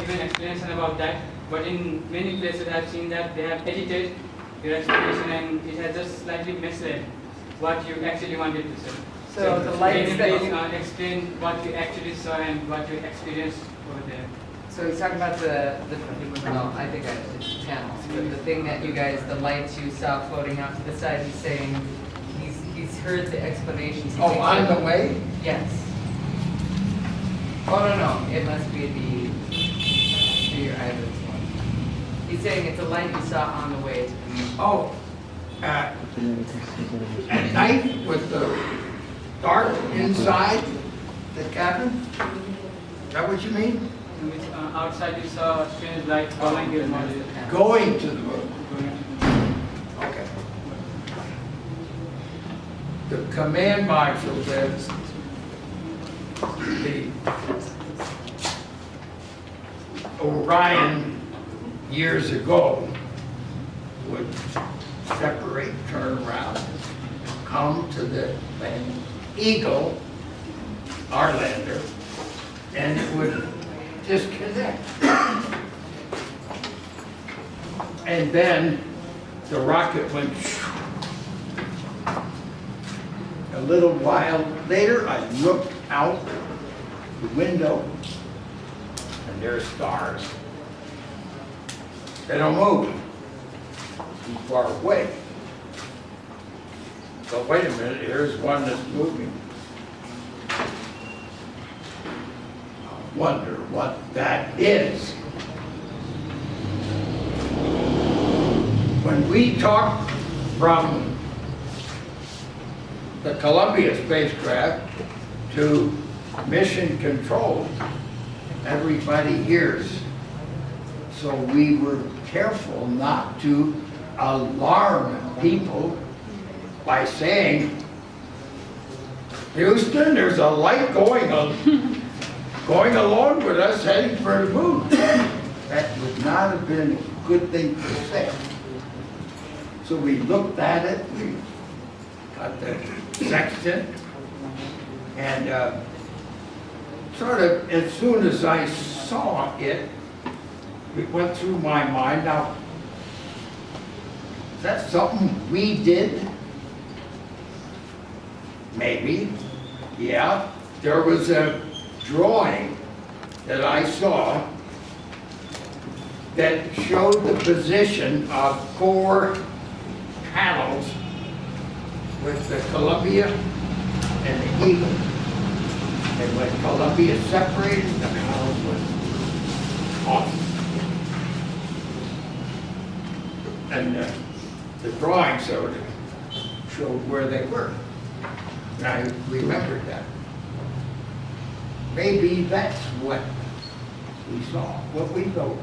gave an explanation about that, but in many places I've seen that they have edited your explanation and it has just slightly misled what you actually wanted to say. So the lights can that you please explain what you actually saw and what you experienced over there? So he's talking about no, I think it's panels, but the thing that you guys, the lights you saw floating out to the side, he's saying, he's heard the explanations. He Oh, thinks on that- the way? Yes. Oh, no, it must be your eyelids one. He's saying it's a light you saw on the way to the meeting. Oh, at night with the dark inside the cabin? Is that what you mean? In which outside you saw a strange light following your model. Going to the moon. Okay. The command module says the Orion years ago would separate, turn around, come to the Eagle, our lander, and it would disconnect. And then the rocket went a little while later. I looked out the window and there's stars. They don't move too far away. So wait a minute, here's one that's moving. I wonder what that is. When we talk from the Columbia spacecraft to mission control, everybody hears. So we were careful not to alarm people by saying, Houston, there's a light going along with us heading for the moon. That would not have been a good thing to say. So we looked at it, we got the sextant, and sort of as soon as I saw it, it went through my mind, now, is that something we did? Maybe, yeah. There was a drawing that I saw that showed the position of 4 panels with the Columbia and the Eagle. And when Columbia separated, the panels went off. And the drawing showed where they were. And I remembered that. Maybe that's what we saw, what we thought.